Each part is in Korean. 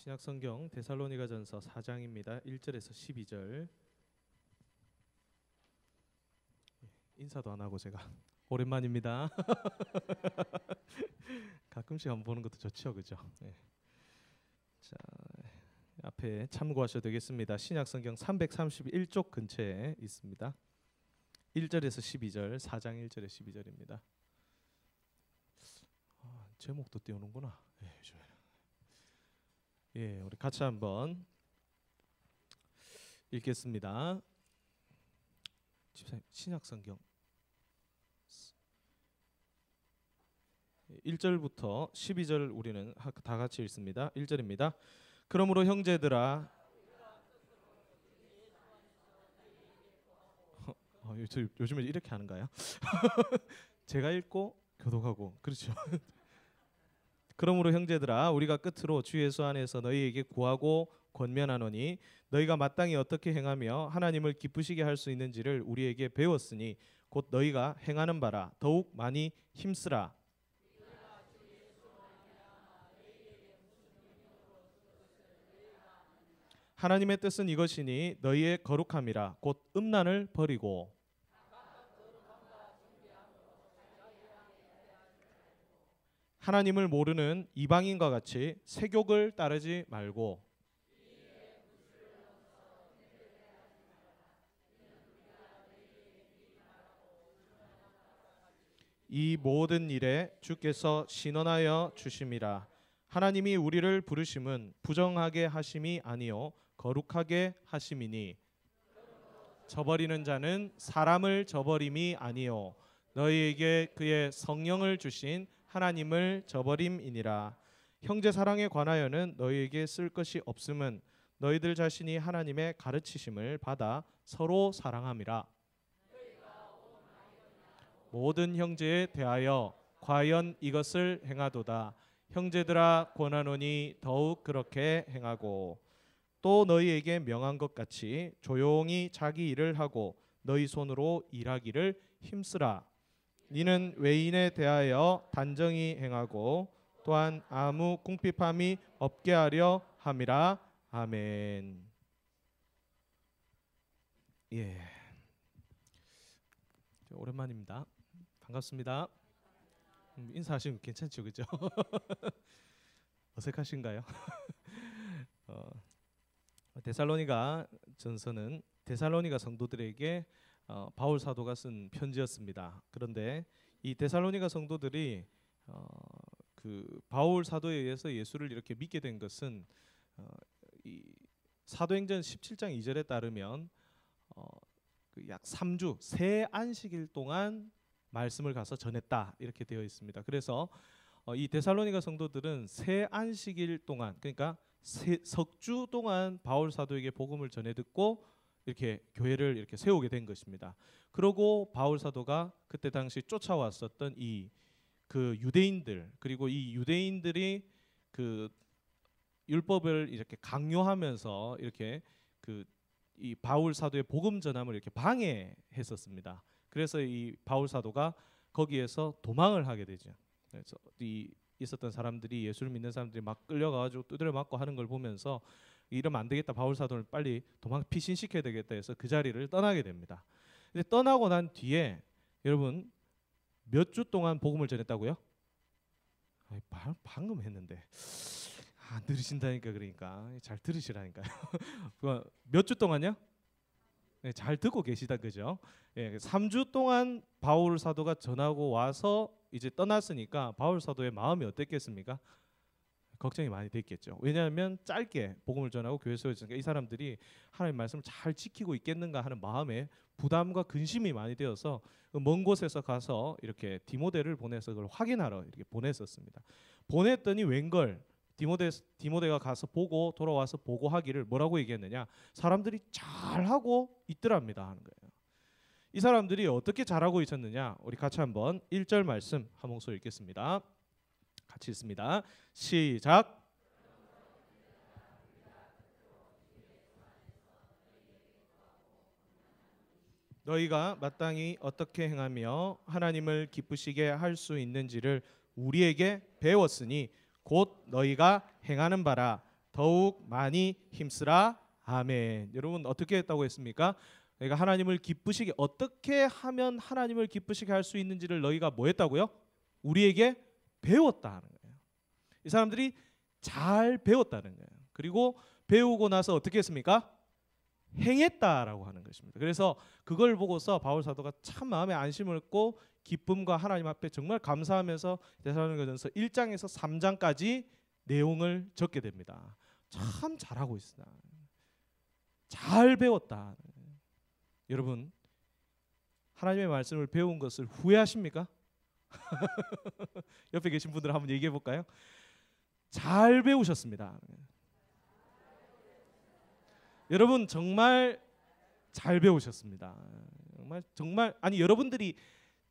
신약성경 데살로니가전서 4장입니다. 1절에서 12절. 인사도 안 하고 제가 오랜만입니다. 가끔씩 한번 보는 것도 좋죠, 그죠? 네. 자, 앞에 참고하셔도 되겠습니다. 신약성경 331쪽 근처에 있습니다. 1절에서 12절, 4장 1절에 12절입니다. 제목도 띄우는구나. 예, 우리 같이 한번 읽겠습니다. 집사님, 신약성경 1절부터 12절 우리는 다 같이 읽습니다. 1절입니다. 그러므로 형제들아, 요즘에 이렇게 하는가요? 제가 읽고 교독하고, 그렇죠? 그러므로 형제들아, 우리가 끝으로 주 예수 안에서 너희에게 구하고 권면하노니 너희가 마땅히 어떻게 행하며 하나님을 기쁘시게 할 수 있는지를 우리에게 배웠으니 곧 너희가 행하는 바라 더욱 많이 힘쓰라. 하나님의 뜻은 이것이니 너희의 거룩함이라 곧 음란을 버리고 하나님을 모르는 이방인과 같이 세욕을 따르지 말고 이 모든 일에 주께서 신원하여 주심이라. 하나님이 우리를 부르심은 부정하게 하심이 아니요 거룩하게 하심이니 저버리는 자는 사람을 저버림이 아니요 너희에게 그의 성령을 주신 하나님을 저버림이니라. 형제 사랑에 관하여는 너희에게 쓸 것이 없음은 너희들 자신이 하나님의 가르치심을 받아 서로 사랑함이라. 모든 형제에 대하여 과연 이것을 행하도다. 형제들아 권하노니 더욱 그렇게 행하고 또 너희에게 명한 것 같이 조용히 자기 일을 하고 너희 손으로 일하기를 힘쓰라. 니는 외인에 대하여 단정히 행하고 또한 아무 궁핍함이 없게 하려 함이라. 아멘. 예, 오랜만입니다. 반갑습니다. 인사하시면 괜찮죠, 그죠? 어색하신가요? 데살로니가 전서는 데살로니가 성도들에게 바울 사도가 쓴 편지였습니다. 그런데 이 데살로니가 성도들이 그 바울 사도에 의해서 예수를 이렇게 믿게 된 것은 이 사도행전 17장 2절에 따르면 약 3주 새 안식일 동안 말씀을 가서 전했다 이렇게 되어 있습니다. 그래서 이 데살로니가 성도들은 새 안식일 동안, 그러니까 석주 동안 바울 사도에게 복음을 전해 듣고 이렇게 교회를 이렇게 세우게 된 것입니다. 그리고 바울 사도가 그때 당시 쫓아왔었던 이 그 유대인들, 그리고 이 유대인들이 그 율법을 이렇게 강요하면서 이렇게 그 이 바울 사도의 복음 전함을 이렇게 방해했었습니다. 그래서 이 바울 사도가 거기에서 도망을 하게 되죠. 그래서 이 있었던 사람들이, 예수를 믿는 사람들이 막 끌려가가지고 두드려 맞고 하는 걸 보면서 이러면 안 되겠다, 바울 사도를 빨리 피신시켜야 되겠다 해서 그 자리를 떠나게 됩니다. 근데 떠나고 난 뒤에 여러분 몇 주 동안 복음을 전했다고요? 방금 했는데 느리신다니까. 그러니까 잘 들으시라니까요. 몇 주 동안요? 네, 잘 듣고 계시다, 그죠? 예, 3주 동안 바울 사도가 전하고 와서 이제 떠났으니까 바울 사도의 마음이 어땠겠습니까? 걱정이 많이 됐겠죠. 왜냐하면 짧게 복음을 전하고 교회 세워지니까 이 사람들이 하나님의 말씀을 잘 지키고 있겠는가 하는 마음에 부담과 근심이 많이 되어서 먼 곳에서 가서 이렇게 디모데를 보내서 그걸 확인하러 이렇게 보냈었습니다. 보냈더니 웬걸 디모데가 가서 보고 돌아와서 보고하기를 뭐라고 얘기했느냐? 사람들이 잘하고 있더랍니다 하는 거예요. 이 사람들이 어떻게 잘하고 있었느냐? 우리 같이 한번 1절 말씀 한 목소리 읽겠습니다. 같이 읽습니다. 시작. 너희가 마땅히 어떻게 행하며 하나님을 기쁘시게 할 수 있는지를 우리에게 배웠으니 곧 너희가 행하는 바라. 더욱 많이 힘쓰라. 아멘. 여러분 어떻게 했다고 했습니까? 내가 하나님을 기쁘시게 어떻게 하면 하나님을 기쁘시게 할 수 있는지를 너희가 뭐 했다고요? 우리에게 배웠다 하는 거예요. 이 사람들이 잘 배웠다는 거예요. 그리고 배우고 나서 어떻게 했습니까? 행했다라고 하는 것입니다. 그래서 그걸 보고서 바울 사도가 참 마음에 안심을 얻고 기쁨과 하나님 앞에 정말 감사하면서 데살로니가전서 1장에서 3장까지 내용을 적게 됩니다. 참 잘하고 있다. 잘 배웠다. 여러분 하나님의 말씀을 배운 것을 후회하십니까? 옆에 계신 분들 한번 얘기해 볼까요? 잘 배우셨습니다. 여러분 정말 잘 배우셨습니다. 정말 아니 여러분들이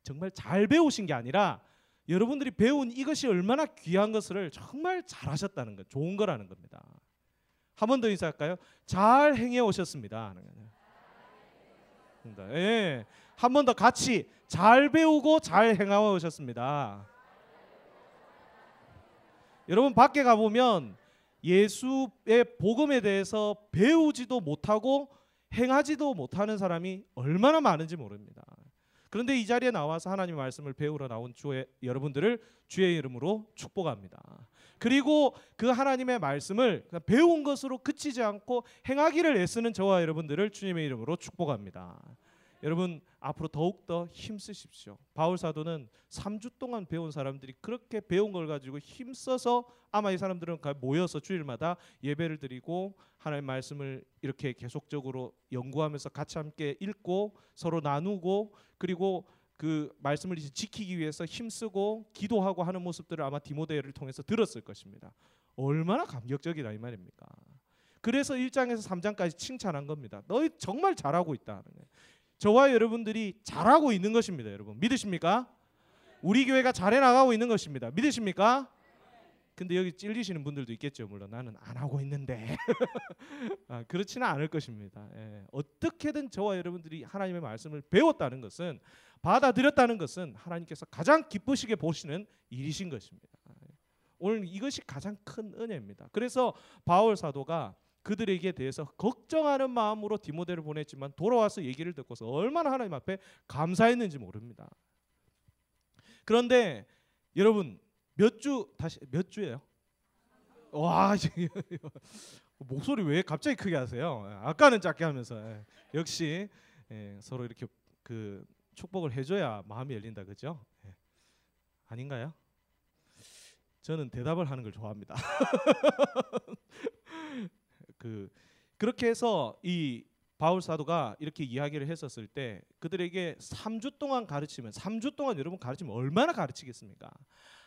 정말 잘 배우신 게 아니라 여러분들이 배운 이것이 얼마나 귀한 것을 정말 잘하셨다는 것, 좋은 거라는 겁니다. 한 번 더 인사할까요? 잘 행해 오셨습니다. 예, 한 번 더 같이 잘 배우고 잘 행해 오셨습니다. 여러분 밖에 가보면 예수의 복음에 대해서 배우지도 못하고 행하지도 못하는 사람이 얼마나 많은지 모릅니다. 그런데 이 자리에 나와서 하나님의 말씀을 배우러 나온 여러분들을 주의 이름으로 축복합니다. 그리고 그 하나님의 말씀을 배운 것으로 그치지 않고 행하기를 애쓰는 저와 여러분들을 주님의 이름으로 축복합니다. 여러분 앞으로 더욱더 힘쓰십시오. 바울 사도는 3주 동안 배운 사람들이 그렇게 배운 걸 가지고 힘써서 아마 이 사람들은 모여서 주일마다 예배를 드리고 하나님의 말씀을 이렇게 계속적으로 연구하면서 같이 함께 읽고 서로 나누고 그리고 그 말씀을 이제 지키기 위해서 힘쓰고 기도하고 하는 모습들을 아마 디모데를 통해서 들었을 것입니다. 얼마나 감격적이라 이 말입니까? 그래서 1장에서 3장까지 칭찬한 겁니다. 너희 정말 잘하고 있다. 저와 여러분들이 잘하고 있는 것입니다. 여러분 믿으십니까? 우리 교회가 잘해 나가고 있는 것입니다. 믿으십니까? 근데 여기 찔리시는 분들도 있겠죠. 물론 나는 안 하고 있는데 그렇지는 않을 것입니다. 예. 어떻게든 저와 여러분들이 하나님의 말씀을 배웠다는 것은 받아들였다는 것은 하나님께서 가장 기쁘시게 보시는 일이신 것입니다. 오늘 이것이 가장 큰 은혜입니다. 그래서 바울 사도가 그들에게 대해서 걱정하는 마음으로 디모데를 보냈지만 돌아와서 얘기를 듣고서 얼마나 하나님 앞에 감사했는지 모릅니다. 그런데 여러분 몇 주예요? 와 목소리 왜 갑자기 크게 하세요? 아까는 작게 하면서 역시 서로 이렇게 그 축복을 해줘야 마음이 열린다, 그죠? 아닌가요? 저는 대답을 하는 걸 좋아합니다. 그렇게 해서 이 바울 사도가 이렇게 이야기를 했었을 때 그들에게 3주 동안 가르치면 3주 동안 여러분 가르치면 얼마나 가르치겠습니까?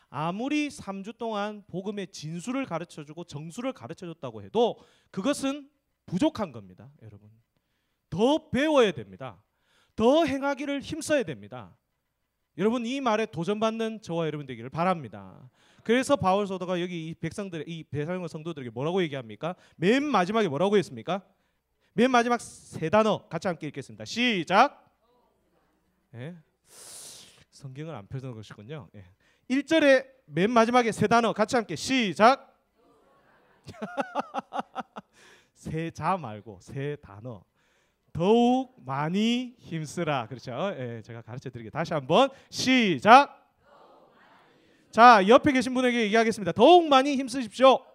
아무리 3주 동안 복음의 진수를 가르쳐주고 정수를 가르쳐줬다고 해도 그것은 부족한 겁니다. 여러분 더 배워야 됩니다. 더 행하기를 힘써야 됩니다. 여러분 이 말에 도전받는 저와 여러분 되기를 바랍니다. 그래서 바울 사도가 여기 이 백성들의 이 데살로니가 성도들에게 뭐라고 얘기합니까? 맨 마지막에 뭐라고 했습니까? 맨 마지막 세 단어 같이 함께 읽겠습니다. 시작. 성경을 안 펴놓으셨군요. 1절에 맨 마지막에 세 단어 같이 함께 시작. 세 자 말고 세 단어. 더욱 많이 힘쓰라. 그렇죠? 제가 가르쳐 드릴게요. 다시 한번 시작. 자, 옆에 계신 분에게 얘기하겠습니다. 더욱 많이 힘쓰십시오.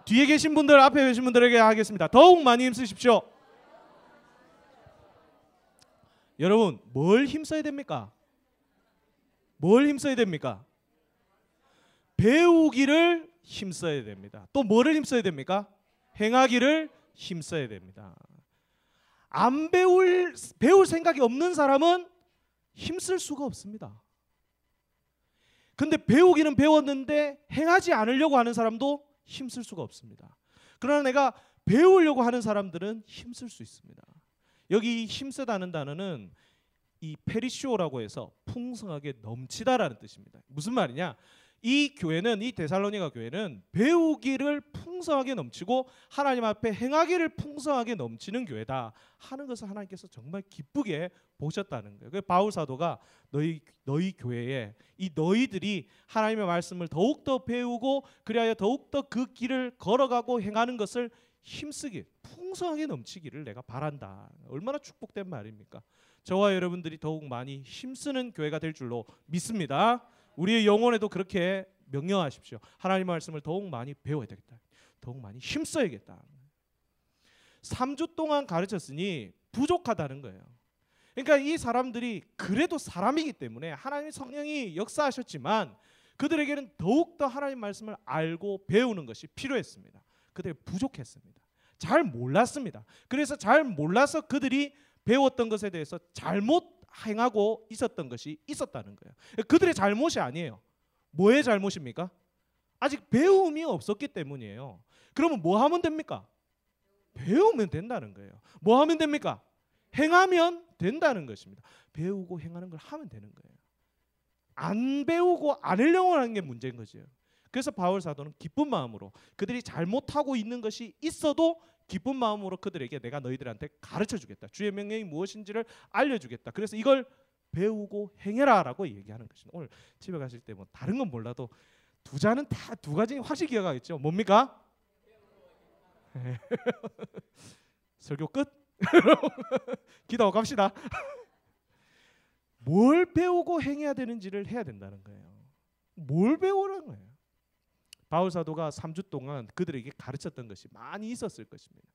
뒤에 계신 분들, 앞에 계신 분들에게 하겠습니다. 더욱 많이 힘쓰십시오. 여러분, 뭘 힘써야 됩니까? 뭘 힘써야 됩니까? 배우기를 힘써야 됩니다. 또 뭐를 힘써야 됩니까? 행하기를 힘써야 됩니다. 안 배울 생각이 없는 사람은 힘쓸 수가 없습니다. 근데 배우기는 배웠는데 행하지 않으려고 하는 사람도 힘쓸 수가 없습니다. 그러나 내가 배우려고 하는 사람들은 힘쓸 수 있습니다. 여기 힘쓰다는 단어는 이 페리시오라고 해서 풍성하게 넘치다라는 뜻입니다. 무슨 말이냐? 이 교회는, 이 데살로니가 교회는 배우기를 풍성하게 넘치고 하나님 앞에 행하기를 풍성하게 넘치는 교회다 하는 것을 하나님께서 정말 기쁘게 보셨다는 거예요. 그래서 바울 사도가 너희 교회에 이 너희들이 하나님의 말씀을 더욱더 배우고 그리하여 더욱더 그 길을 걸어가고 행하는 것을 힘쓰기 풍성하게 넘치기를 내가 바란다. 얼마나 축복된 말입니까? 저와 여러분들이 더욱 많이 힘쓰는 교회가 될 줄로 믿습니다. 우리의 영혼에도 그렇게 명령하십시오. 하나님의 말씀을 더욱 많이 배워야 되겠다. 더욱 많이 힘써야겠다. 3주 동안 가르쳤으니 부족하다는 거예요. 그러니까 이 사람들이 그래도 사람이기 때문에 하나님의 성령이 역사하셨지만 그들에게는 더욱더 하나님 말씀을 알고 배우는 것이 필요했습니다. 그들이 부족했습니다. 잘 몰랐습니다. 그래서 잘 몰라서 그들이 배웠던 것에 대해서 잘못 행하고 있었던 것이 있었다는 거예요. 그들의 잘못이 아니에요. 뭐의 잘못입니까? 아직 배움이 없었기 때문이에요. 그러면 뭐 하면 됩니까? 배우면 된다는 거예요. 뭐 하면 됩니까? 행하면 된다는 것입니다. 배우고 행하는 걸 하면 되는 거예요. 안 배우고 안 하려고 하는 게 문제인 거죠. 그래서 바울 사도는 기쁜 마음으로 그들이 잘못하고 있는 것이 있어도 기쁜 마음으로 그들에게 내가 너희들한테 가르쳐주겠다. 주의 명령이 무엇인지를 알려주겠다. 그래서 이걸 배우고 행해라라고 얘기하는 것입니다. 오늘 집에 가실 때 뭐 다른 건 몰라도 두 자는 다 두 가지 확실히 기억하겠죠. 뭡니까? 설교 끝? 기도하고 갑시다. 뭘 배우고 행해야 되는지를 해야 된다는 거예요. 뭘 배우라는 거예요. 바울 사도가 3주 동안 그들에게 가르쳤던 것이 많이 있었을 것입니다.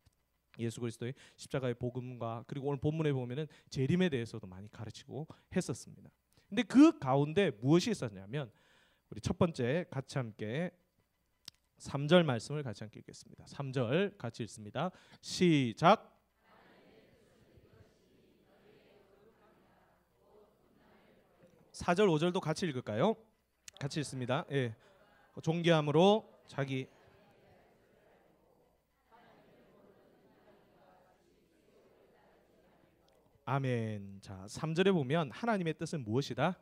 예수 그리스도의 십자가의 복음과 그리고 오늘 본문에 보면은 재림에 대해서도 많이 가르치고 했었습니다. 근데 그 가운데 무엇이 있었냐면 우리 첫 번째 같이 함께 3절 말씀을 같이 함께 읽겠습니다. 3절 같이 읽습니다. 시작. 4절 5절도 같이 읽을까요? 같이 읽습니다. 예. 존귀함으로 자기 아멘. 자, 3절에 보면 하나님의 뜻은 무엇이다?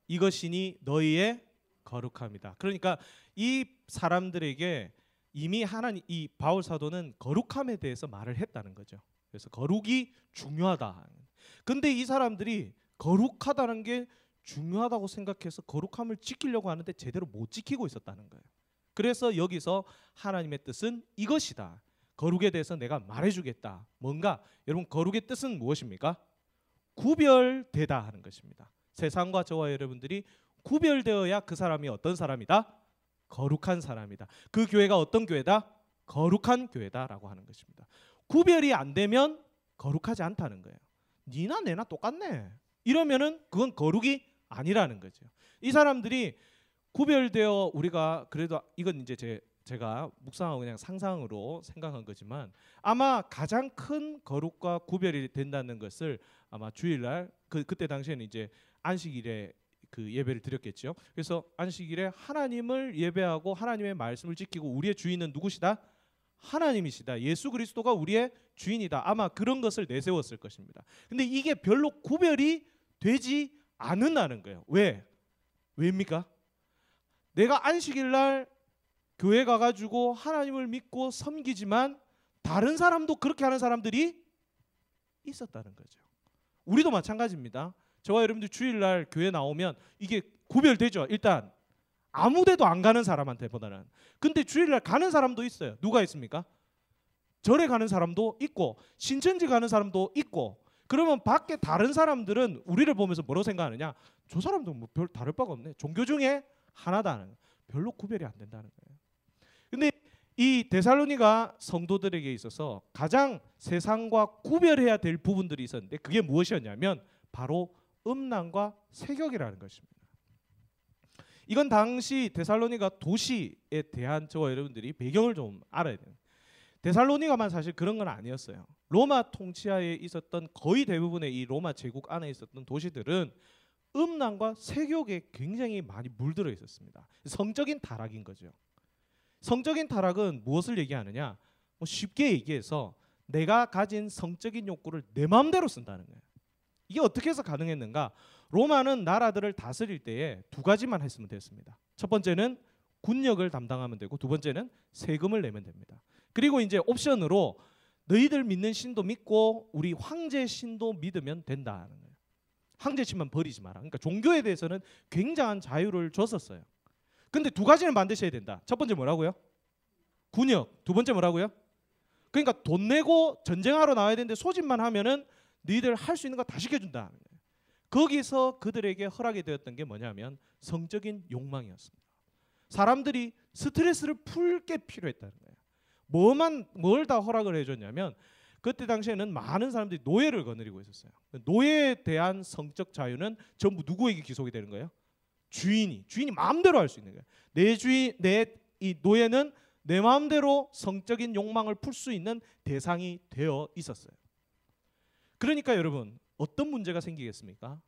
이것이니 너희의 거룩함이다. 그러니까 이 사람들에게 이미 하나님 이 바울 사도는 거룩함에 대해서 말을 했다는 거죠. 그래서 거룩이 중요하다. 근데 이 사람들이 거룩하다는 게 중요하다고 생각해서 거룩함을 지키려고 하는데 제대로 못 지키고 있었다는 거예요. 그래서 여기서 하나님의 뜻은 이것이다. 거룩에 대해서 내가 말해주겠다. 뭔가 여러분 거룩의 뜻은 무엇입니까? 구별되다 하는 것입니다. 세상과 저와 여러분들이 구별되어야 그 사람이 어떤 사람이다? 거룩한 사람이다. 그 교회가 어떤 교회다? 거룩한 교회다라고 하는 것입니다. 구별이 안 되면 거룩하지 않다는 거예요. 니나 내나 똑같네. 이러면은 그건 거룩이 아니라는 거죠. 이 사람들이 구별되어 우리가 그래도 이건 이제 제가 묵상하고 그냥 상상으로 생각한 거지만 아마 가장 큰 거룩과 구별이 된다는 것을 아마 주일날 그때 당시에는 이제 안식일에 그 예배를 드렸겠죠. 그래서 안식일에 하나님을 예배하고 하나님의 말씀을 지키고 우리의 주인은 누구시다? 하나님이시다. 예수 그리스도가 우리의 주인이다. 아마 그런 것을 내세웠을 것입니다. 근데 이게 별로 구별이 되지 않는다는 거예요. 왜입니까? 내가 안식일날 교회 가가지고 하나님을 믿고 섬기지만 다른 사람도 그렇게 하는 사람들이 있었다는 거죠. 우리도 마찬가지입니다. 저와 여러분들 주일날 교회 나오면 이게 구별되죠. 일단 아무데도 안 가는 사람한테보다는. 근데 주일날 가는 사람도 있어요. 누가 있습니까? 절에 가는 사람도 있고 신천지 가는 사람도 있고. 그러면 밖에 다른 사람들은 우리를 보면서 뭐라고 생각하느냐? 저 사람도 뭐 별 다를 바가 없네. 종교 중에 하나다는 별로 구별이 안 된다는 거예요. 근데 이 데살로니가 성도들에게 있어서 가장 세상과 구별해야 될 부분들이 있었는데 그게 무엇이었냐면 바로 음란과 세격이라는 것입니다. 이건 당시 데살로니가 도시에 대한 저와 여러분들이 배경을 좀 알아야 돼요. 데살로니가만 사실 그런 건 아니었어요. 로마 통치하에 있었던 거의 대부분의 이 로마 제국 안에 있었던 도시들은 음란과 세욕에 굉장히 많이 물들어 있었습니다. 성적인 타락인 거죠. 성적인 타락은 무엇을 얘기하느냐? 뭐 쉽게 얘기해서 내가 가진 성적인 욕구를 내 마음대로 쓴다는 거예요. 이게 어떻게 해서 가능했는가? 로마는 나라들을 다스릴 때에 두 가지만 했으면 됐습니다. 첫 번째는 군역을 담당하면 되고 두 번째는 세금을 내면 됩니다. 그리고 이제 옵션으로 너희들 믿는 신도 믿고 우리 황제 신도 믿으면 된다는 거예요. 황제 신만 버리지 마라. 그러니까 종교에 대해서는 굉장한 자유를 줬었어요. 근데 두 가지는 반드시 해야 된다. 첫 번째 뭐라고요? 군역. 두 번째 뭐라고요? 그러니까 돈 내고 전쟁하러 나와야 되는데 소집만 하면은 너희들 할 수 있는 거 다 시켜준다. 거기서 그들에게 허락이 되었던 게 뭐냐면 성적인 욕망이었습니다. 사람들이 스트레스를 풀 게 필요했다는 거예요. 뭘 다 허락을 해줬냐면 그때 당시에는 많은 사람들이 노예를 거느리고 있었어요. 노예에 대한 성적 자유는 전부 누구에게 기속이 되는 거예요? 주인이 마음대로 할 수 있는 거예요. 이 노예는 내 마음대로 성적인 욕망을 풀 수 있는 대상이 되어 있었어요. 그러니까 여러분 어떤 문제가 생기겠습니까?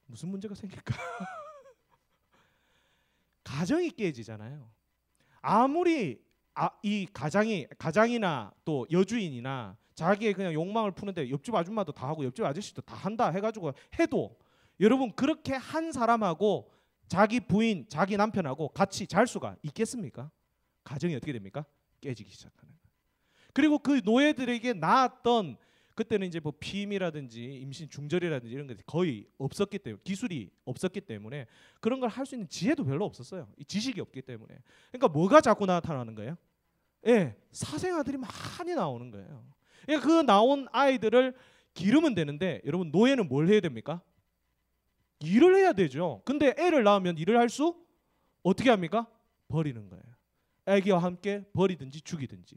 무슨 문제가 생길까? 가정이 깨지잖아요. 아무리 이 가장이나 또 여주인이나 자기의 그냥 욕망을 푸는데 옆집 아줌마도 다 하고 옆집 아저씨도 다 한다 해가지고 해도 여러분 그렇게 한 사람하고 자기 부인, 자기 남편하고 같이 잘 수가 있겠습니까? 가정이 어떻게 됩니까? 깨지기 시작하는 거예요. 그리고 그 노예들에게 낳았던 그때는 이제 뭐 피임이라든지 임신 중절이라든지 이런 것이 거의 없었기 때문에 기술이 없었기 때문에 그런 걸 할 수 있는 지혜도 별로 없었어요. 이 지식이 없기 때문에. 그러니까 뭐가 자꾸 나타나는 거예요? 예, 사생아들이 많이 나오는 거예요. 그러니까 그 나온 아이들을 기르면 되는데 여러분 노예는 뭘 해야 됩니까? 일을 해야 되죠. 근데 애를 낳으면 일을 할 수 어떻게 합니까? 버리는 거예요. 애기와 함께 버리든지 죽이든지.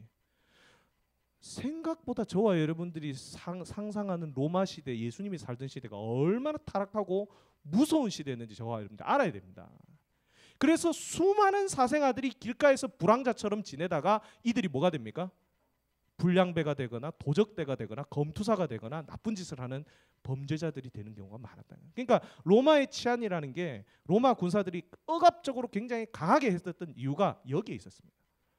생각보다 저와 여러분들이 상상하는 로마 시대, 예수님이 살던 시대가 얼마나 타락하고 무서운 시대였는지 저와 여러분들 알아야 됩니다. 그래서 수많은 사생아들이 길가에서 불황자처럼 지내다가 이들이 뭐가 됩니까? 불량배가 되거나 도적대가 되거나 검투사가 되거나 나쁜 짓을 하는 범죄자들이 되는 경우가 많았다. 그러니까 로마의 치안이라는 게 로마 군사들이 억압적으로 굉장히 강하게 했었던 이유가 여기에 있었습니다.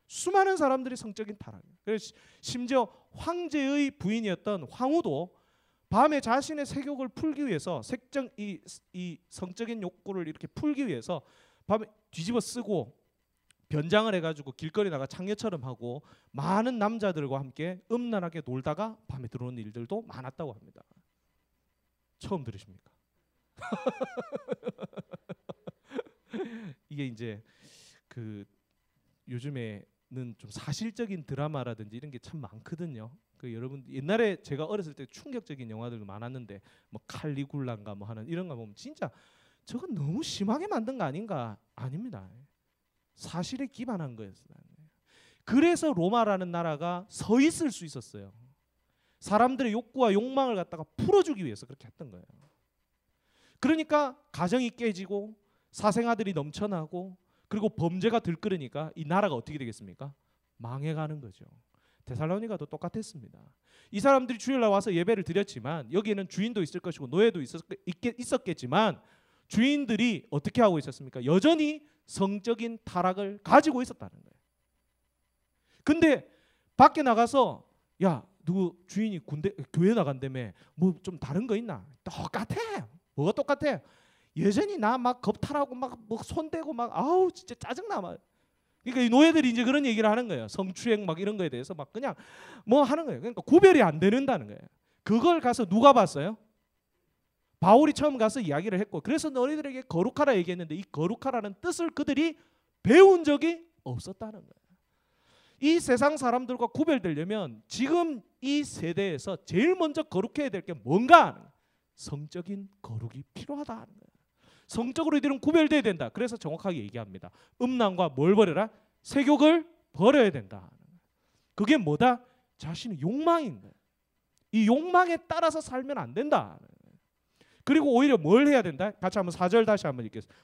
수많은 사람들이 성적인 타락. 그래서 심지어 황제의 부인이었던 황후도 밤에 자신의 색욕을 풀기 위해서 이 성적인 욕구를 이렇게 풀기 위해서 밤에 뒤집어 쓰고 변장을 해가지고 길거리다가 창녀처럼 하고 많은 남자들과 함께 음란하게 놀다가 밤에 들어오는 일들도 많았다고 합니다. 처음 들으십니까? 이게 이제 그 요즘에는 좀 사실적인 드라마라든지 이런 게 참 많거든요. 그 여러분 옛날에 제가 어렸을 때 충격적인 영화들도 많았는데 뭐 칼리굴라인가 뭐 하는 이런 거 보면 진짜 저건 너무 심하게 만든 거 아닌가? 아닙니다. 사실에 기반한 거였어요. 그래서 로마라는 나라가 서 있을 수 있었어요. 사람들의 욕구와 욕망을 갖다가 풀어주기 위해서 그렇게 했던 거예요. 그러니까 가정이 깨지고 사생아들이 넘쳐나고 그리고 범죄가 들끓으니까 이 나라가 어떻게 되겠습니까? 망해가는 거죠. 데살로니가도 똑같았습니다. 이 사람들이 주일날 와서 예배를 드렸지만 여기에는 주인도 있을 것이고 노예도 있었겠지만 주인들이 어떻게 하고 있었습니까? 여전히 성적인 타락을 가지고 있었다는 거예요. 근데 밖에 나가서 야 누구 주인이 교회 나간다며 뭐 좀 다른 거 있나? 똑같아. 뭐가 똑같아? 여전히 나 막 겁탈하고 막 뭐 손대고 막 아우 진짜 짜증나 막. 그러니까 이 노예들이 이제 그런 얘기를 하는 거예요. 성추행 막 이런 거에 대해서 막 그냥 뭐 하는 거예요. 그러니까 구별이 안 되는다는 거예요. 그걸 가서 누가 봤어요? 바울이 처음 가서 이야기를 했고 그래서 너희들에게 거룩하라 얘기했는데 이 거룩하라는 뜻을 그들이 배운 적이 없었다는 거예요. 이 세상 사람들과 구별되려면 지금 이 세대에서 제일 먼저 거룩해야 될 게 뭔가? 성적인 거룩이 필요하다는 거예요. 성적으로 이들은 구별돼야 된다. 그래서 정확하게 얘기합니다. 음란과 뭘 버려라? 색욕을 버려야 된다. 그게 뭐다? 자신의 욕망인 거예요. 이 욕망에 따라서 살면 안 된다. 그리고 오히려 뭘 해야 된다? 같이 한번 4절 다시 한번 읽겠습니다.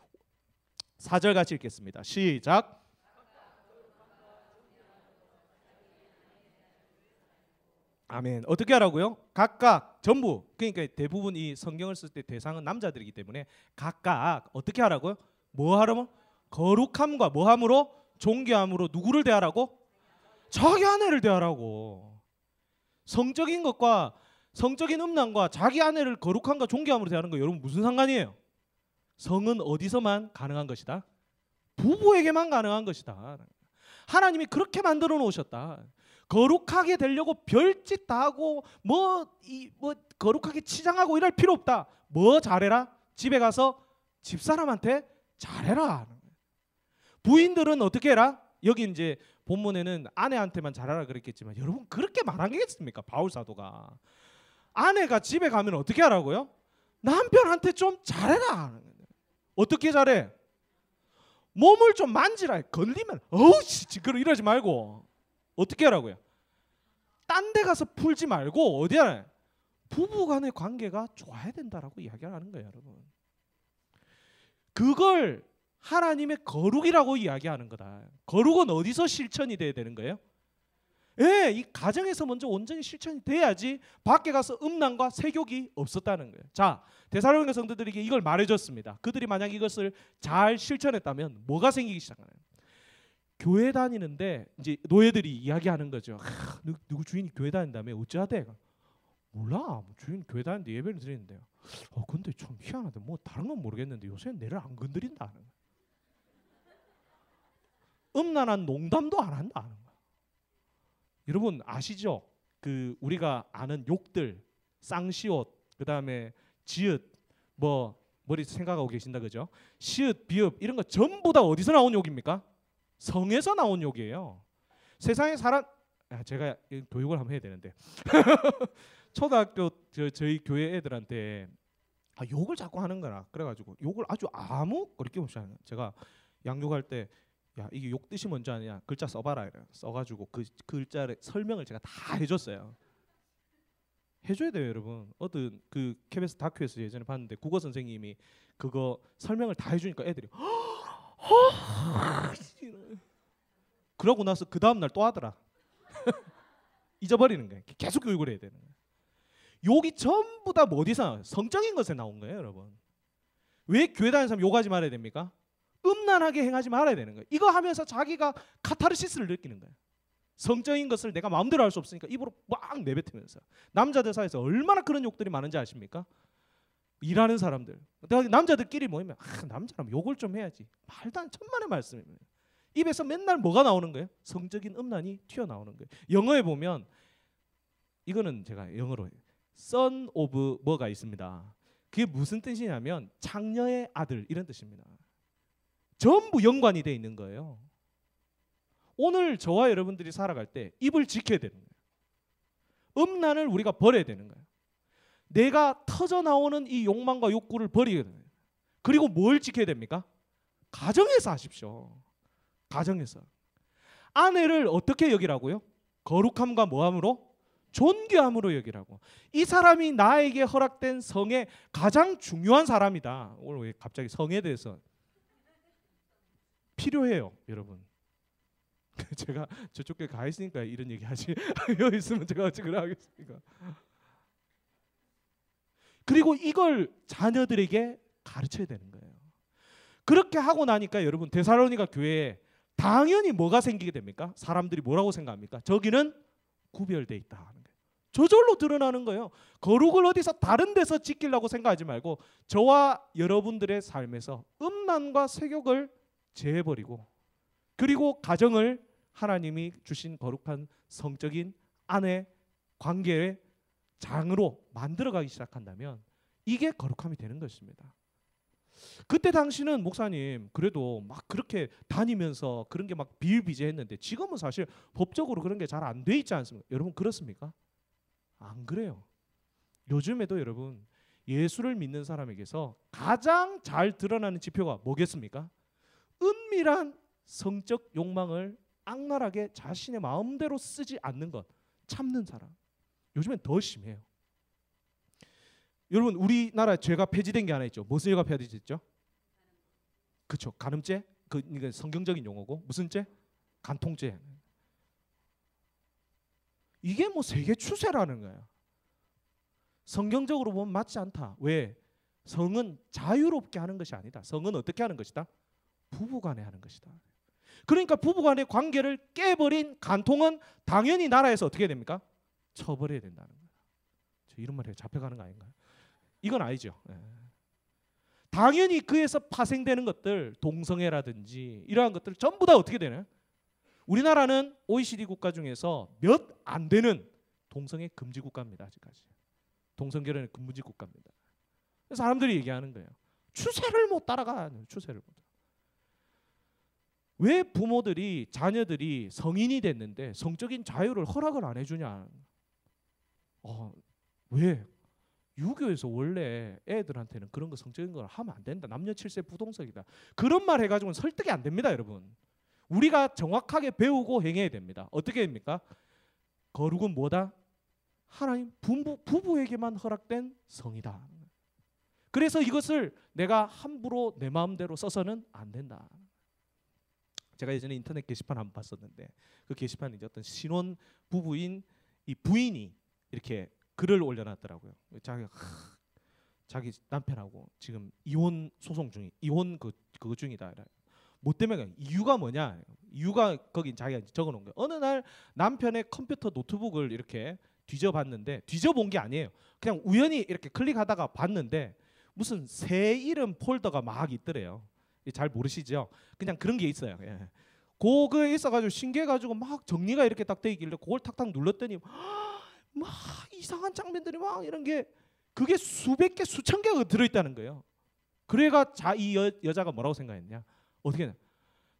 4절 같이 읽겠습니다. 시작. 아멘. 어떻게 하라고요? 각각 전부. 그러니까 대부분 이 성경을 쓸 때 대상은 남자들이기 때문에 각각 어떻게 하라고요? 뭐 하라고? 거룩함과 뭐함으로? 존귀함으로 누구를 대하라고? 자기 아내를 대하라고. 성적인 것과 성적인 음란과 자기 아내를 거룩함과 존귀함으로 대하는 거 여러분 무슨 상관이에요? 성은 어디서만 가능한 것이다? 부부에게만 가능한 것이다. 하나님이 그렇게 만들어 놓으셨다. 거룩하게 되려고 별짓 다 하고 뭐 거룩하게 치장하고 이럴 필요 없다. 뭐 잘해라? 집에 가서 집사람한테 잘해라. 부인들은 어떻게 해라? 여기 이제 본문에는 아내한테만 잘하라 그랬겠지만 여러분 그렇게 말한 게겠습니까? 바울 사도가 아내가 집에 가면 어떻게 하라고요? 남편한테 좀 잘해라. 어떻게 잘해? 몸을 좀 만지라. 걸리면 어우 지금 이러지 말고 어떻게 하라고요? 딴 데 가서 풀지 말고 어디 하라? 부부간의 관계가 좋아야 된다라고 이야기하는 거예요, 여러분. 그걸 하나님의 거룩이라고 이야기하는 거다. 거룩은 어디서 실천이 돼야 되는 거예요? 예, 이 가정에서 먼저 온전히 실천이 돼야지 밖에 가서 음란과 세욕이 없었다는 거예요. 자, 데살로니가 성도들에게 이걸 말해줬습니다. 그들이 만약 이것을 잘 실천했다면 뭐가 생기기 시작하나요? 교회 다니는데 이제 노예들이 이야기하는 거죠. 누구 주인이 교회 다닌다며 어찌하대? 몰라, 뭐 주인 교회 다니는데 예배를 드리는데요. 근데 좀 희한하대. 뭐 다른 건 모르겠는데 요새는 내를 안 건드린다는 거야. 음란한 농담도 안 한다는 거야. 여러분 아시죠? 그 우리가 아는 욕들, 쌍시옷, 그 다음에 지읒, 뭐 머리 생각하고 계신다 그죠? 시읒, 비읍 이런 거 전부 다 어디서 나온 욕입니까? 성에서 나온 욕이에요. 세상에 사람 제가 교육을 한번 해야 되는데 초등학교 저희 교회 애들한테 욕을 자꾸 하는 거라 그래가지고 욕을 아주 아무 거리낌 없이 하는 거예요. 제가 양육할 때 야 이게 욕 뜻이 뭔지 아냐? 글자 써봐라 이래. 써가지고 그 글자를 설명을 제가 다 해줬어요. 해줘야 돼요, 여러분. 어떤 그 KBS 다큐에서 예전에 봤는데 국어 선생님이 그거 설명을 다 해주니까 애들이 그러고 나서 그 다음 날 또 하더라. 잊어버리는 거예요. 계속 교육을 해야 되는 거예요. 욕이 전부 다 어디서 나와요? 성적인 것에 나온 거예요, 여러분. 왜 교회 다니는 사람 욕하지 말아야 됩니까? 음란하게 행하지 말아야 되는 거예요. 이거 하면서 자기가 카타르시스를 느끼는 거예요. 성적인 것을 내가 마음대로 할 수 없으니까 입으로 막 내뱉으면서. 남자들 사이에서 얼마나 그런 욕들이 많은지 아십니까? 일하는 사람들. 남자들끼리 모이면 남자라면 욕을 좀 해야지. 말도 안 천만의 말씀이에요. 입에서 맨날 뭐가 나오는 거예요? 성적인 음란이 튀어나오는 거예요. 영어에 보면 이거는 제가 영어로 son of 뭐가 있습니다. 그게 무슨 뜻이냐면 장녀의 아들 이런 뜻입니다. 전부 연관이 돼 있는 거예요. 오늘 저와 여러분들이 살아갈 때 입을 지켜야 되는 거예요. 음란을 우리가 버려야 되는 거예요. 내가 터져 나오는 이 욕망과 욕구를 버리게 되는 거예요. 그리고 뭘 지켜야 됩니까? 가정에서 하십시오. 가정에서. 아내를 어떻게 여기라고요? 거룩함과 뭐함으로? 존귀함으로 여기라고. 이 사람이 나에게 허락된 성의 가장 중요한 사람이다. 오늘 왜 갑자기 성에 대해서 필요해요, 여러분. 제가 저쪽 에 가 있으니까 이런 얘기 하지. 여기 있으면 제가 어찌 그래 하겠습니까? 그리고 이걸 자녀들에게 가르쳐야 되는 거예요. 그렇게 하고 나니까 여러분 데살로니가 교회에 당연히 뭐가 생기게 됩니까? 사람들이 뭐라고 생각합니까? 저기는 구별돼 있다 하는 거예요. 저절로 드러나는 거예요. 거룩을 어디서 다른 데서 지키려고 생각하지 말고 저와 여러분들의 삶에서 음란과 세욕을 제해버리고 그리고 가정을 하나님이 주신 거룩한 성적인 아내 관계의 장으로 만들어가기 시작한다면 이게 거룩함이 되는 것입니다. 그때 당시는 목사님 그래도 막 그렇게 다니면서 그런 게 막 비일비재했는데 지금은 사실 법적으로 그런 게 잘 안 돼 있지 않습니까? 여러분 그렇습니까? 안 그래요. 요즘에도 여러분 예수를 믿는 사람에게서 가장 잘 드러나는 지표가 뭐겠습니까? 은밀한 성적 욕망을 악랄하게 자신의 마음대로 쓰지 않는 것, 참는 사람. 요즘엔 더 심해요. 여러분 우리나라 죄가 폐지된 게 하나 있죠. 무슨 죄가 폐지됐죠? 그렇죠. 간음죄. 이게 성경적인 용어고 무슨 죄? 간통죄. 이게 뭐 세계 추세라는 거예요. 성경적으로 보면 맞지 않다. 왜? 성은 자유롭게 하는 것이 아니다. 성은 어떻게 하는 것이다? 부부간에 하는 것이다. 그러니까 부부간의 관계를 깨버린 간통은 당연히 나라에서 어떻게 됩니까? 처벌해야 된다는 거예요. 저 이런 말 해요. 잡혀가는 거 아닌가요? 이건 아니죠. 예. 당연히 그에서 파생되는 것들, 동성애라든지 이러한 것들 전부 다 어떻게 되나요? 우리나라는 OECD 국가 중에서 몇 안 되는 동성애 금지 국가입니다. 아직까지. 동성결혼의 금지 국가입니다. 그래서 사람들이 얘기하는 거예요. 추세를 못 따라가. 추세를 못. 왜 부모들이 자녀들이 성인이 됐는데 성적인 자유를 허락을 안 해주냐? 왜? 유교에서 원래 애들한테는 그런 거 성적인 걸 하면 안 된다. 남녀 칠세 부동석이다. 그런 말 해가지고는 설득이 안 됩니다, 여러분. 우리가 정확하게 배우고 행해야 됩니다. 어떻게 됩니까? 거룩은 뭐다? 하나님 부부에게만 허락된 성이다. 그래서 이것을 내가 함부로 내 마음대로 써서는 안 된다. 제가 예전에 인터넷 게시판 한번 봤었는데 그 게시판에 이제 어떤 신혼 부부인 이 부인이 이렇게 글을 올려놨더라고요. 자기 남편하고 지금 이혼 소송 중이 그거 중이다. 뭐 때문에 이유가 뭐냐? 이유가 거기 자기가 적어놓은 거예요. 어느 날 남편의 컴퓨터 노트북을 이렇게 뒤져봤는데 뒤져본 게 아니에요. 그냥 우연히 이렇게 클릭하다가 봤는데 무슨 새 이름 폴더가 막 있더래요. 잘 모르시죠? 그냥 그런 게 있어요. 예. 그거에 있어가지고 신기해가지고 막 정리가 이렇게 딱 돼 있길래 그걸 탁탁 눌렀더니 막 이상한 장면들이 막 이런 게 그게 수백 개 수천 개가 들어있다는 거예요. 그래가 이 여자가 뭐라고 생각했냐? 어떻게 냐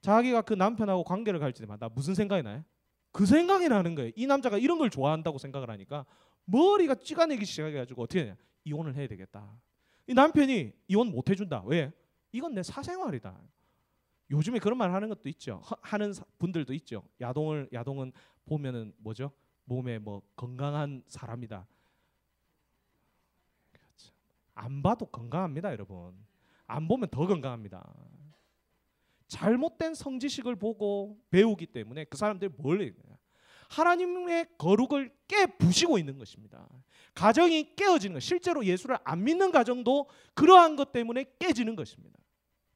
자기가 그 남편하고 관계를 가질 때마다 무슨 생각이 나요? 그 생각이 나는 거예요. 이 남자가 이런 걸 좋아한다고 생각을 하니까 머리가 찌가내기 시작해가지고 어떻게 하냐? 이혼을 해야 되겠다. 이 남편이 이혼 못 해준다. 왜? 이건 내 사생활이다. 요즘에 그런 말 하는 것도 있죠. 하는 분들도 있죠. 야동은 보면은 뭐죠? 몸에 뭐 건강한 사람이다. 안 봐도 건강합니다, 여러분. 안 보면 더 건강합니다. 잘못된 성지식을 보고 배우기 때문에 그 사람들이 뭘 해요? 하나님의 거룩을 깨부시고 있는 것입니다. 가정이 깨어지는 것. 실제로 예수를 안 믿는 가정도 그러한 것 때문에 깨지는 것입니다.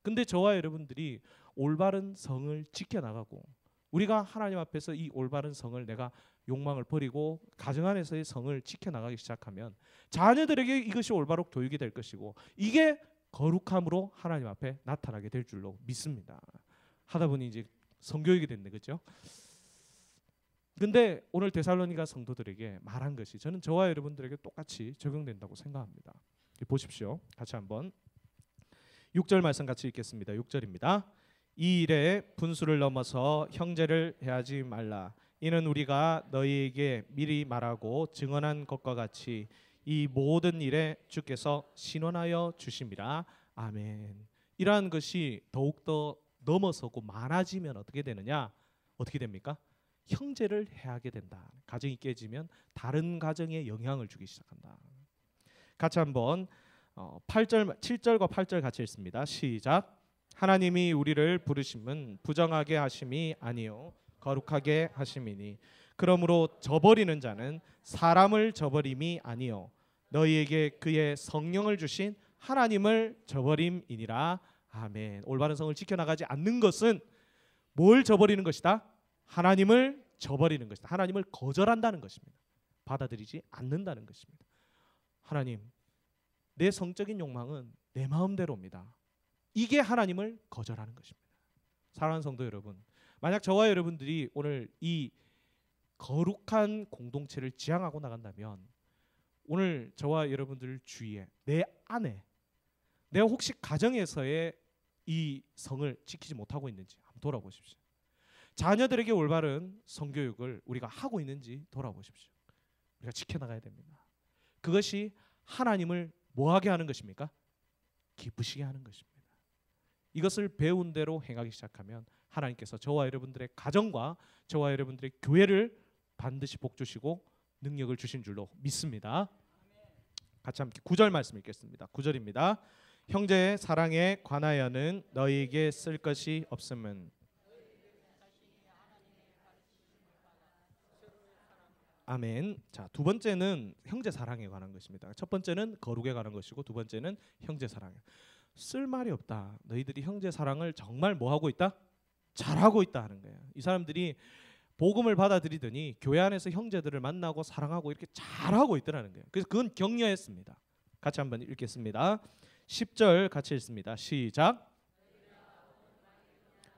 근데 저와 여러분들이 올바른 성을 지켜나가고 우리가 하나님 앞에서 이 올바른 성을 내가 욕망을 버리고 가정 안에서의 성을 지켜나가기 시작하면 자녀들에게 이것이 올바로 교육이 될 것이고 이게 거룩함으로 하나님 앞에 나타나게 될 줄로 믿습니다. 하다 보니 이제 성교육이 됐네, 그렇죠? 근데 오늘 데살로니가 성도들에게 말한 것이 저는 저와 여러분들에게 똑같이 적용된다고 생각합니다. 보십시오. 같이 한번 6절 말씀 같이 읽겠습니다. 6절입니다. 이 일에 분수를 넘어서 형제를 해하지 말라. 이는 우리가 너희에게 미리 말하고 증언한 것과 같이 이 모든 일에 주께서 신원하여 주심이라. 아멘. 이러한 것이 더욱더 넘어서고 많아지면 어떻게 되느냐? 어떻게 됩니까? 형제를 해하게 된다. 가정이 깨지면 다른 가정에 영향을 주기 시작한다. 같이 한번 7절과 8절 같이 읽습니다. 시작. 하나님이 우리를 부르심은 부정하게 하심이 아니요 거룩하게 하심이니 그러므로 저버리는 자는 사람을 저버림이 아니요 너희에게 그의 성령을 주신 하나님을 저버림이니라. 아멘. 올바른 성을 지켜나가지 않는 것은 뭘 저버리는 것이다? 하나님을 저버리는 것이다. 하나님을 거절한다는 것입니다. 받아들이지 않는다는 것입니다. 하나님, 내 성적인 욕망은 내 마음대로입니다. 이게 하나님을 거절하는 것입니다. 사랑하는 성도 여러분, 만약 저와 여러분들이 오늘 이 거룩한 공동체를 지향하고 나간다면 오늘 저와 여러분들 주위에 내 안에 내가 혹시 가정에서의 이 성을 지키지 못하고 있는지 한번 돌아보십시오. 자녀들에게 올바른 성교육을 우리가 하고 있는지 돌아보십시오. 우리가 지켜나가야 됩니다. 그것이 하나님을 뭐하게 하는 것입니까? 기쁘시게 하는 것입니다. 이것을 배운 대로 행하기 시작하면 하나님께서 저와 여러분들의 가정과 저와 여러분들의 교회를 반드시 복주시고 능력을 주신 줄로 믿습니다. 같이 함께 9절 말씀 읽겠습니다. 9절입니다. 형제의 사랑에 관하여는 너희에게 쓸 것이 없음은 아멘. 자, 두 번째는 형제 사랑에 관한 것입니다. 첫 번째는 거룩에 관한 것이고 두 번째는 형제 사랑에. 쓸 말이 없다. 너희들이 형제 사랑을 정말 뭐 하고 있다? 잘하고 있다 하는 거예요. 이 사람들이 복음을 받아들이더니 교회 안에서 형제들을 만나고 사랑하고 이렇게 잘하고 있더라는 거예요. 그래서 그건 격려했습니다. 같이 한번 읽겠습니다. 10절 같이 읽습니다. 시작.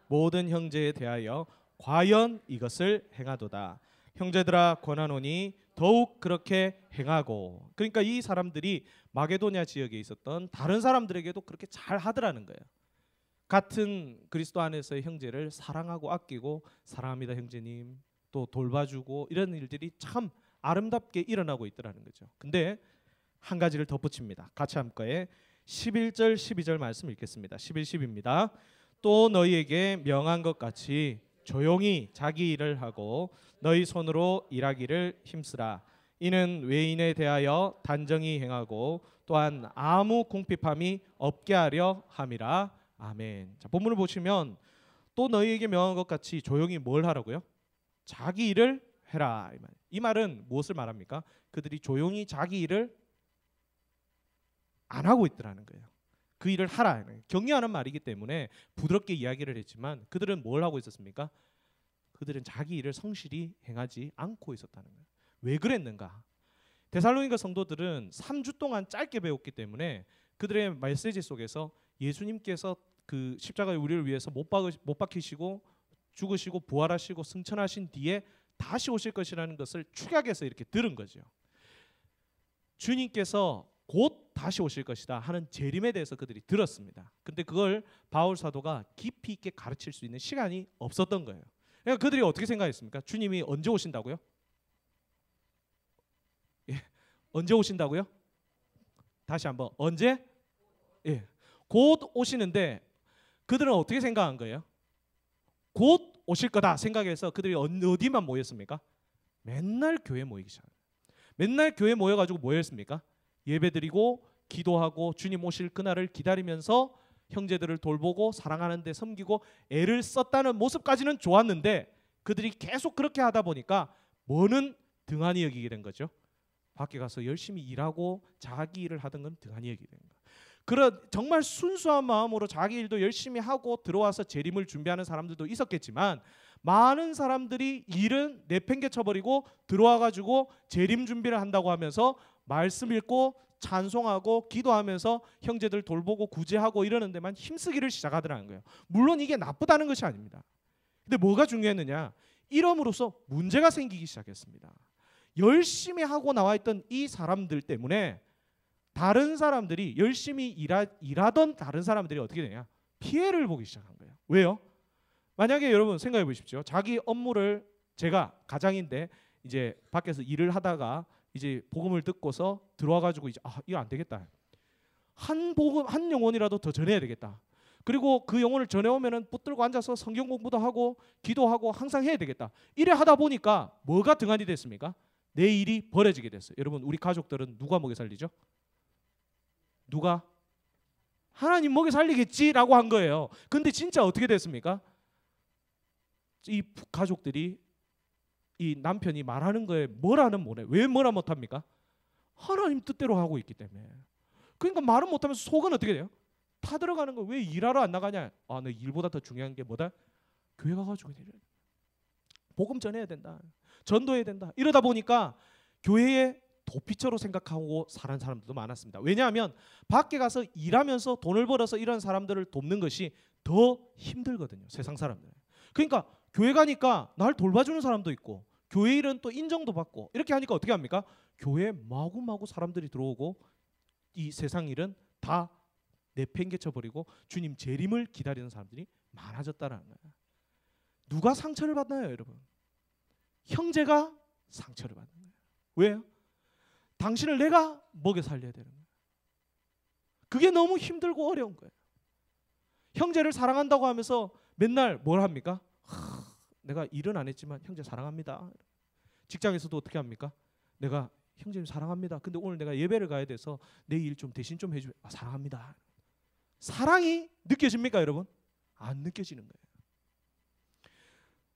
모든 형제에 대하여 과연 이것을 행하도다. 형제들아 권하노니 더욱 그렇게 행하고. 그러니까 이 사람들이 마게도냐 지역에 있었던 다른 사람들에게도 그렇게 잘 하더라는 거예요. 같은 그리스도 안에서의 형제를 사랑하고 아끼고, 사랑합니다 형제님, 또 돌봐주고, 이런 일들이 참 아름답게 일어나고 있더라는 거죠. 근데 한 가지를 덧붙입니다. 같이 함께 11절 12절 말씀 읽겠습니다. 11, 10입니다. 또 너희에게 명한 것 같이 조용히 자기 일을 하고 너희 손으로 일하기를 힘쓰라. 이는 외인에 대하여 단정히 행하고 또한 아무 궁핍함이 없게 하려 함이라. 아멘. 자, 본문을 보시면 또 너희에게 명한 것 같이 조용히 뭘 하라고요? 자기 일을 해라. 이 말은 무엇을 말합니까? 그들이 조용히 자기 일을 안 하고 있더라는 거예요. 그 일을 하라. 격려하는 말이기 때문에 부드럽게 이야기를 했지만 그들은 뭘 하고 있었습니까? 그들은 자기 일을 성실히 행하지 않고 있었다는 거예요. 왜 그랬는가? 데살로니가 성도들은 3주 동안 짧게 배웠기 때문에 그들의 메시지 속에서 예수님께서 그 십자가에 우리를 위해서 못 박히시고 죽으시고 부활하시고 승천하신 뒤에 다시 오실 것이라는 것을 축약해서 이렇게 들은 거죠. 주님께서 곧 다시 오실 것이다 하는 재림에 대해서 그들이 들었습니다. 근데 그걸 바울 사도가 깊이 있게 가르칠 수 있는 시간이 없었던 거예요. 그러니까 그들이 어떻게 생각했습니까? 주님이 언제 오신다고요? 예, 언제 오신다고요? 다시 한번 언제? 예, 곧 오시는데 그들은 어떻게 생각한 거예요? 곧 오실 거다 생각해서 그들이 어디만 모였습니까? 맨날 교회 모이기 시작해요. 맨날 교회 모여가지고 뭐 했습니까? 예배드리고 기도하고 주님 오실 그날을 기다리면서 형제들을 돌보고 사랑하는 데 섬기고 애를 썼다는 모습까지는 좋았는데 그들이 계속 그렇게 하다 보니까 뭐는 등한히 여기게 된 거죠. 밖에 가서 열심히 일하고 자기 일을 하던 건 등한히 여기게 된 거예요. 그런 정말 순수한 마음으로 자기 일도 열심히 하고 들어와서 재림을 준비하는 사람들도 있었겠지만 많은 사람들이 일은 내팽개쳐버리고 들어와가지고 재림 준비를 한다고 하면서 말씀 읽고 찬송하고 기도하면서 형제들 돌보고 구제하고 이러는 데만 힘쓰기를 시작하더라는 거예요. 물론 이게 나쁘다는 것이 아닙니다. 근데 뭐가 중요했느냐? 이름으로써 문제가 생기기 시작했습니다. 열심히 하고 나와 있던 이 사람들 때문에 다른 사람들이 열심히 일하던 다른 사람들이 어떻게 되냐? 피해를 보기 시작한 거예요. 왜요? 만약에 여러분 생각해 보십시오. 자기 업무를 제가 가장인데 이제 밖에서 일을 하다가 이제 복음을 듣고서 들어와 가지고 이제 이거 안 되겠다. 한 영혼이라도 더 전해야 되겠다. 그리고 그 영혼을 전해오면은 붙들고 앉아서 성경 공부도 하고 기도하고 항상 해야 되겠다. 이래 하다 보니까 뭐가 등한이 됐습니까? 내 일이 벌어지게 됐어요. 여러분 우리 가족들은 누가 먹여 살리죠? 누가? 하나님 먹여 살리겠지라고 한 거예요. 근데 진짜 어떻게 됐습니까? 이 가족들이 이 남편이 말하는 거에 뭐라는 뭐래. 왜 뭐라 못합니까? 하나님 뜻대로 하고 있기 때문에. 그러니까 말은 못하면서 속은 어떻게 돼요? 타들어가는 거. 왜 일하러 안 나가냐? 너 일보다 더 중요한 게 뭐다? 교회 가가지고 복음 전해야 된다. 전도해야 된다. 이러다 보니까 교회에 도피처로 생각하고 사는 사람들도 많았습니다. 왜냐하면 밖에 가서 일하면서 돈을 벌어서 이런 사람들을 돕는 것이 더 힘들거든요. 세상 사람들. 그러니까 교회 가니까 날 돌봐주는 사람도 있고 교회 일은 또 인정도 받고 이렇게 하니까 어떻게 합니까? 교회에 마구마구 사람들이 들어오고 이 세상 일은 다 내팽개쳐버리고 주님 재림을 기다리는 사람들이 많아졌다는 거예요. 누가 상처를 받나요, 여러분? 형제가 상처를 받는 거예요. 왜요? 당신을 내가 먹여 살려야 되는 거예요. 그게 너무 힘들고 어려운 거예요. 형제를 사랑한다고 하면서 맨날 뭘 합니까? 내가 일은 안 했지만 형제 사랑합니다. 직장에서도 어떻게 합니까? 내가 형제님 사랑합니다. 근데 오늘 내가 예배를 가야 돼서 내 일 좀 대신 좀 해줘. 사랑합니다. 사랑이 느껴집니까, 여러분? 안 느껴지는 거예요.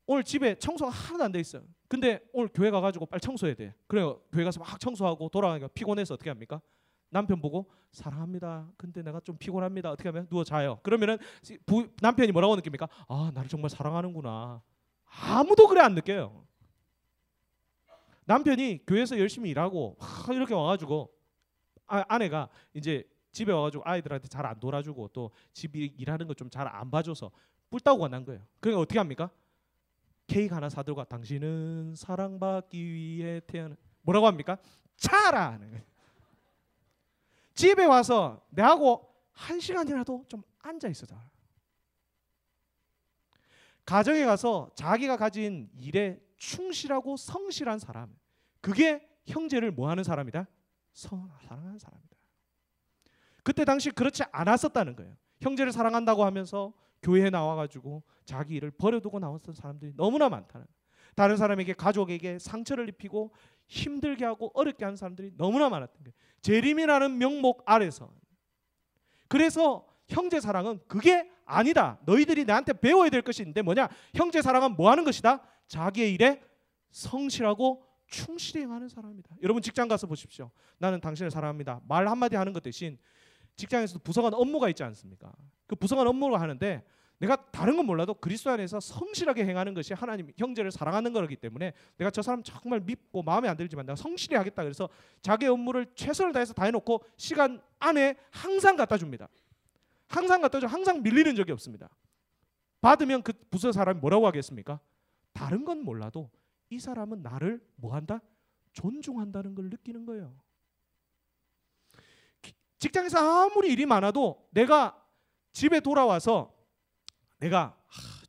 오늘 집에 청소가 하나도 안 돼 있어요. 근데 오늘 교회 가가지고 빨리 청소해야 돼. 그래요. 교회 가서 막 청소하고 돌아가니까 피곤해서 어떻게 합니까? 남편 보고 사랑합니다. 근데 내가 좀 피곤합니다. 어떻게 하면? 누워 자요. 그러면은 남편이 뭐라고 느낍니까? 나를 정말 사랑하는구나. 아무도 그래 안 느껴요. 남편이 교회에서 열심히 일하고 이렇게 와가지고 아내가 이제 집에 와가지고 아이들한테 잘 안 놀아주고 또 집이 일하는 거 좀 잘 안 봐줘서 뿔따구가 난 거예요. 그러니까 어떻게 합니까? 케이크 하나 사들고 당신은 사랑받기 위해 태어난 뭐라고 합니까? 차라. 집에 와서 내하고 1시간이라도 좀 앉아 있어자. 가정에 가서 자기가 가진 일에 충실하고 성실한 사람, 그게 형제를 뭐하는 사람이다? 사랑하는 사람이다. 그때 당시 그렇지 않았었다는 거예요. 형제를 사랑한다고 하면서 교회에 나와가지고 자기 일을 버려두고 나왔던 사람들이 너무나 많다는 거예요. 다른 사람에게 가족에게 상처를 입히고 힘들게 하고 어렵게 하는 사람들이 너무나 많았던 거예요. 재림이라는 명목 아래서. 그래서 형제 사랑은 그게 아니다. 너희들이 나한테 배워야 될 것이 있는데 뭐냐? 형제 사랑은 뭐 하는 것이다? 자기의 일에 성실하고 충실히 행하는 사람이다. 여러분 직장 가서 보십시오. 나는 당신을 사랑합니다. 말 한마디 하는 것 대신 직장에서도 부서간 업무가 있지 않습니까? 그 부서간 업무를 하는데 내가 다른 건 몰라도 그리스도 안에서 성실하게 행하는 것이 하나님 형제를 사랑하는 거기 때문에 내가 저 사람 정말 밉고 마음에 안 들지만 내가 성실히 하겠다. 그래서 자기 업무를 최선을 다해서 다 해놓고 시간 안에 항상 갖다 줍니다. 항상 갖다 줘. 항상 밀리는 적이 없습니다. 받으면 그 부서 사람이 뭐라고 하겠습니까? 다른 건 몰라도 이 사람은 나를 뭐한다? 존중한다는 걸 느끼는 거예요. 직장에서 아무리 일이 많아도 내가 집에 돌아와서 내가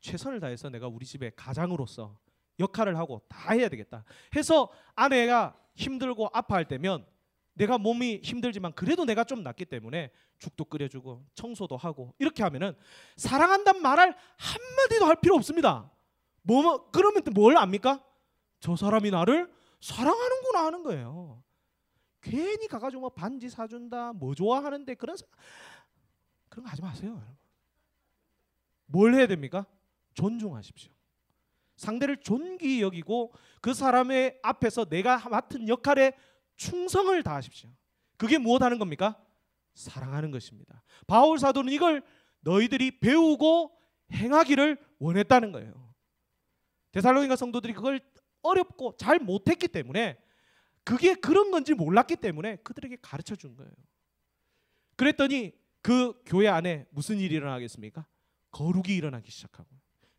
최선을 다해서 내가 우리 집의 가장으로서 역할을 하고 다 해야 되겠다 해서 아내가 힘들고 아파할 때면 내가 몸이 힘들지만 그래도 내가 좀 낫기 때문에 죽도 끓여주고 청소도 하고 이렇게 하면은 사랑한다는 말을 한마디도 할 필요 없습니다. 그러면 뭘 압니까? 저 사람이 나를 사랑하는구나 하는 거예요. 괜히 가가지고 뭐 반지 사준다 뭐 좋아하는데 그런 거 하지 마세요. 여러분. 뭘 해야 됩니까? 존중하십시오. 상대를 존귀히 여기고 그 사람의 앞에서 내가 맡은 역할에 충성을 다하십시오. 그게 무엇하는 겁니까? 사랑하는 것입니다. 바울 사도는 이걸 너희들이 배우고 행하기를 원했다는 거예요. 데살로니가 성도들이 그걸 어렵고 잘 못했기 때문에 그게 그런 건지 몰랐기 때문에 그들에게 가르쳐 준 거예요. 그랬더니 그 교회 안에 무슨 일이 일어나겠습니까? 거룩이 일어나기 시작하고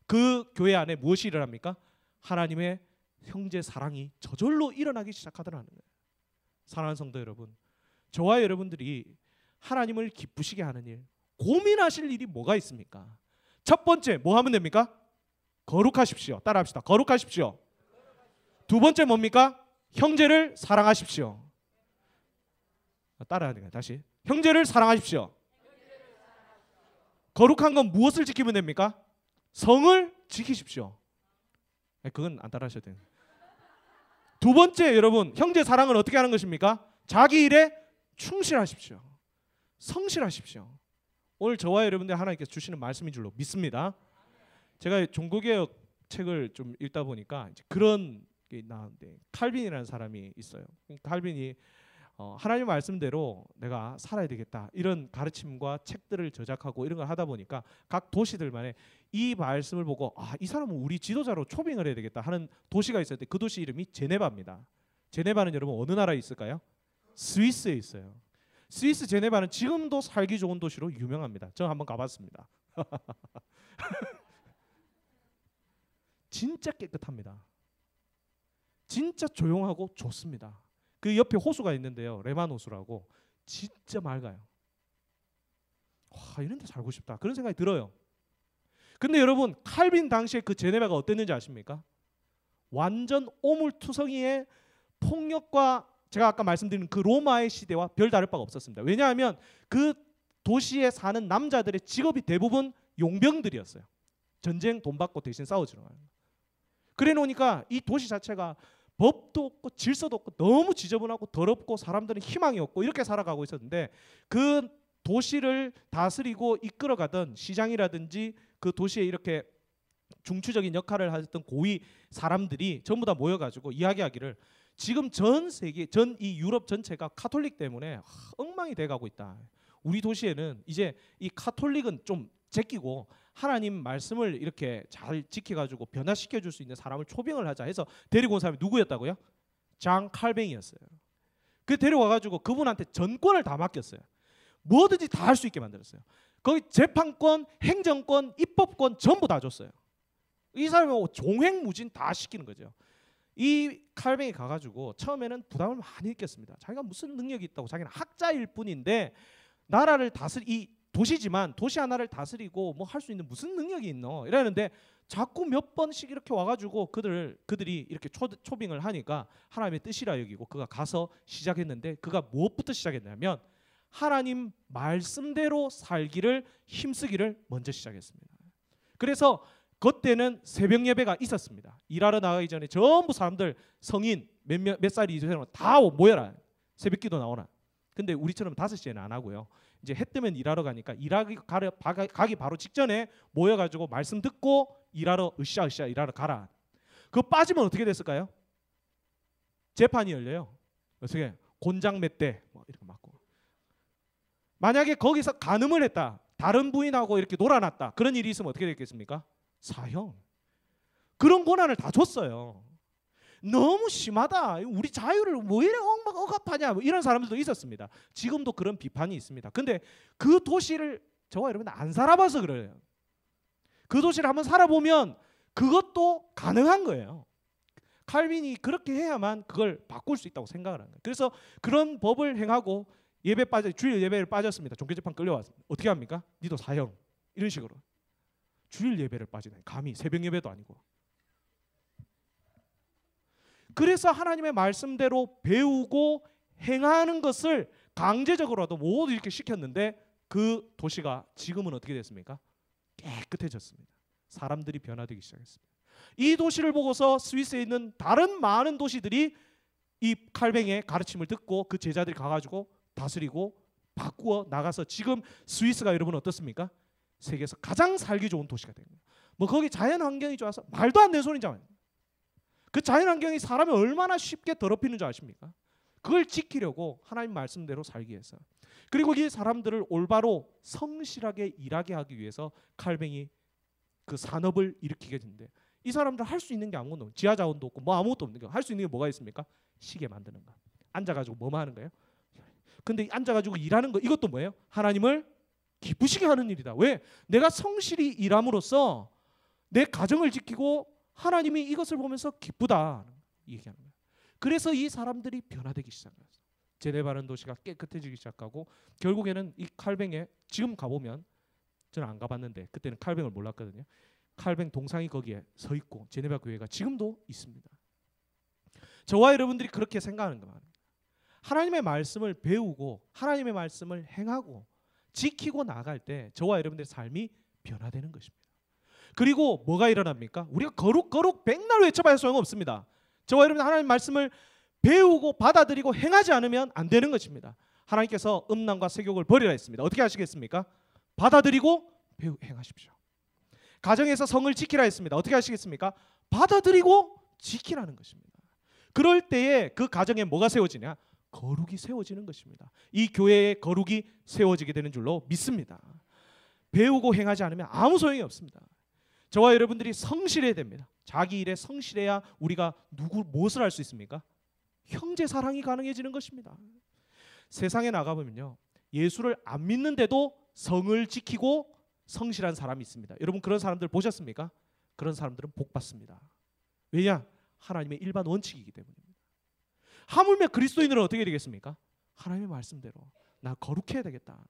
그 교회 안에 무엇이 일어납니까? 하나님의 형제 사랑이 저절로 일어나기 시작하더라는 거예요. 사랑하는 성도 여러분, 저와 여러분들이 하나님을 기쁘시게 하는 일, 고민하실 일이 뭐가 있습니까? 첫 번째 뭐 하면 됩니까? 거룩하십시오. 따라합시다. 거룩하십시오. 두 번째 뭡니까? 형제를 사랑하십시오. 따라해야 돼요. 다시. 형제를 사랑하십시오. 거룩한 건 무엇을 지키면 됩니까? 성을 지키십시오. 그건 안 따라하셔도 돼요. 두 번째 여러분, 형제 사랑은 어떻게 하는 것입니까? 자기 일에 충실하십시오. 성실하십시오. 오늘 저와 여러분들 하나님께서 주시는 말씀인 줄로 믿습니다. 제가 종교개혁 책을 좀 읽다 보니까 그런 게 나오는데 칼빈이라는 사람이 있어요. 칼빈이 하나님 말씀대로 내가 살아야 되겠다 이런 가르침과 책들을 저작하고 이런 걸 하다 보니까 각 도시들만의 이 말씀을 보고 이 사람은 우리 지도자로 초빙을 해야 되겠다 하는 도시가 있었는데 그 도시 이름이 제네바입니다. 제네바는 여러분 어느 나라에 있을까요? 스위스에 있어요. 스위스 제네바는 지금도 살기 좋은 도시로 유명합니다. 저 한번 가봤습니다. 진짜 깨끗합니다. 진짜 조용하고 좋습니다. 그 옆에 호수가 있는데요. 레만 호수라고 진짜 맑아요. 이런 데 살고 싶다. 그런 생각이 들어요. 근데 여러분 칼빈 당시에 그 제네바가 어땠는지 아십니까? 완전 오물투성이의 폭력과 제가 아까 말씀드린 그 로마의 시대와 별다를 바가 없었습니다. 왜냐하면 그 도시에 사는 남자들의 직업이 대부분 용병들이었어요. 전쟁 돈 받고 대신 싸워주는 거예요. 그래 놓으니까 이 도시 자체가 법도 없고 질서도 없고 너무 지저분하고 더럽고 사람들은 희망이 없고 이렇게 살아가고 있었는데 그 도시를 다스리고 이끌어가던 시장이라든지 그 도시에 이렇게 중추적인 역할을 하셨던 고위 사람들이 전부 다 모여가지고 이야기하기를 지금 전 세계 이 유럽 전체가 카톨릭 때문에 엉망이 돼가고 있다. 우리 도시에는 이제 이 카톨릭은 좀 제끼고 하나님 말씀을 이렇게 잘 지켜가지고 변화시켜 줄 수 있는 사람을 초빙을 하자 해서 데리고 온 사람이 누구였다고요? 장 칼뱅이었어요. 그 데려와가지고 그분한테 전권을 다 맡겼어요. 뭐든지 다 할 수 있게 만들었어요. 거기 재판권, 행정권, 입법권 전부 다 줬어요. 이 사람이 종횡무진 다 시키는 거죠. 이 칼뱅이 가가지고 처음에는 부담을 많이 느꼈습니다. 자기가 무슨 능력이 있다고, 자기는 학자일 뿐인데 나라를 이 도시지만 도시 하나를 다스리고 뭐 할 수 있는 무슨 능력이 있노 이러는데 자꾸 몇 번씩 이렇게 와가지고 그들이 이렇게 초빙을 하니까 하나님의 뜻이라 여기고 그가 가서 시작했는데 그가 무엇부터 시작했냐면 하나님 말씀대로 살기를 힘쓰기를 먼저 시작했습니다. 그래서 그때는 새벽 예배가 있었습니다. 일하러 나가기 전에 전부 사람들 성인 몇 살이 되면 다 모여라. 새벽 기도 나오나. 근데 우리처럼 5시에는 안 하고요. 이제 해 뜨면 일하러 가니까 가기 바로 직전에 모여가지고 말씀 듣고 일하러 으쌰으쌰 일하러 가라. 그거 빠지면 어떻게 됐을까요? 재판이 열려요. 어떻게? 곤장 몇 대 뭐 이렇게 맞고. 만약에 거기서 간음을 했다. 다른 부인하고 이렇게 놀아놨다. 그런 일이 있으면 어떻게 됐겠습니까? 사형. 그런 권한을 다 줬어요. 너무 심하다. 우리 자유를 뭐 이래 억압하냐. 뭐 이런 사람들도 있었습니다. 지금도 그런 비판이 있습니다. 근데 그 도시를 저와 여러분 안 살아봐서 그래요. 그 도시를 한번 살아보면 그것도 가능한 거예요. 칼빈이 그렇게 해야만 그걸 바꿀 수 있다고 생각을 하는 거예요. 그래서 그런 법을 행하고 주일 예배를 빠졌습니다. 종교재판 끌려왔습니다. 어떻게 합니까? 니도 사형. 이런 식으로. 주일 예배를 빠지네. 감히 새벽 예배도 아니고. 그래서 하나님의 말씀대로 배우고 행하는 것을 강제적으로도 모두 이렇게 시켰는데 그 도시가 지금은 어떻게 됐습니까? 깨끗해졌습니다. 사람들이 변화되기 시작했습니다. 이 도시를 보고서 스위스에 있는 다른 많은 도시들이 이 칼뱅의 가르침을 듣고 그 제자들이 가가지고 다스리고 바꾸어 나가서 지금 스위스가 여러분 어떻습니까? 세계에서 가장 살기 좋은 도시가 된 거예요. 뭐 거기 자연 환경이 좋아서 말도 안 되는 소리잖아요. 그 자연 환경이 사람을 얼마나 쉽게 더럽히는 줄 아십니까? 그걸 지키려고 하나님 말씀대로 살기 위해서. 그리고 이 사람들을 올바로 성실하게 일하게 하기 위해서 칼뱅이 그 산업을 일으키게 됐는데 이 사람들 할 수 있는 게 아무것도 없고 지하 자원도 없고 뭐 아무것도 없는 거. 할 수 있는 게 뭐가 있습니까? 시계 만드는 거. 앉아가지고 뭐만 하는 거예요? 근데 앉아가지고 일하는 거 이것도 뭐예요? 하나님을 기쁘시게 하는 일이다. 왜? 내가 성실히 일함으로써 내 가정을 지키고 하나님이 이것을 보면서 기쁘다 얘기하는 거예요. 그래서 이 사람들이 변화되기 시작했어요. 제네바라는 도시가 깨끗해지기 시작하고 결국에는 이 칼뱅에 지금 가보면 저는 안 가봤는데 그때는 칼뱅을 몰랐거든요. 칼뱅 동상이 거기에 서 있고 제네바 교회가 지금도 있습니다. 저와 여러분들이 그렇게 생각하는 겁니다. 하나님의 말씀을 배우고 하나님의 말씀을 행하고 지키고 나갈 때 저와 여러분들의 삶이 변화되는 것입니다. 그리고 뭐가 일어납니까? 우리가 거룩 백날 외쳐봐야 소용없습니다. 저와 여러분 하나님 말씀을 배우고 받아들이고 행하지 않으면 안 되는 것입니다. 하나님께서 음란과 세욕을 버리라 했습니다. 어떻게 하시겠습니까? 받아들이고 행하십시오. 가정에서 성을 지키라 했습니다. 어떻게 하시겠습니까? 받아들이고 지키라는 것입니다. 그럴 때에 그 가정에 뭐가 세워지냐? 거룩이 세워지는 것입니다. 이 교회에 거룩이 세워지게 되는 줄로 믿습니다. 배우고 행하지 않으면 아무 소용이 없습니다. 저와 여러분들이 성실해야 됩니다. 자기 일에 성실해야 우리가 무엇을 할 수 있습니까? 형제 사랑이 가능해지는 것입니다. 세상에 나가보면요, 예수를 안 믿는데도 성을 지키고 성실한 사람이 있습니다. 여러분 그런 사람들 보셨습니까? 그런 사람들은 복 받습니다. 왜냐? 하나님의 일반 원칙이기 때문입니다. 하물며 그리스도인들은 어떻게 되겠습니까? 하나님의 말씀대로 나 거룩해야 되겠다.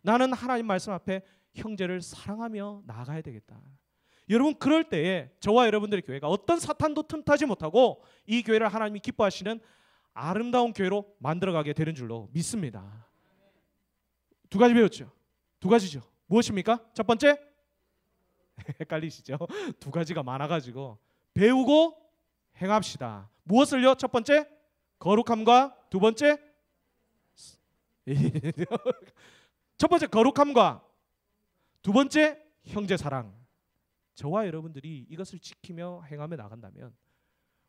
나는 하나님 말씀 앞에 형제를 사랑하며 나아가야 되겠다. 여러분 그럴 때에 저와 여러분들의 교회가 어떤 사탄도 틈타지 못하고 이 교회를 하나님이 기뻐하시는 아름다운 교회로 만들어가게 되는 줄로 믿습니다. 두 가지 배웠죠. 두 가지죠. 무엇입니까? 첫 번째 헷갈리시죠? 두 가지가 많아가지고 배우고 행합시다. 무엇을요? 첫 번째 거룩함과 두 번째 첫 번째 거룩함과 두 번째 형제 사랑. 저와 여러분들이 이것을 지키며 행하며 나간다면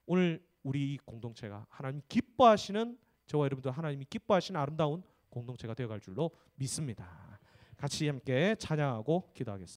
오늘 우리 공동체가 하나님 기뻐하시는 저와 여러분들 하나님이 기뻐하시는 아름다운 공동체가 되어갈 줄로 믿습니다. 같이 함께 찬양하고 기도하겠습니다.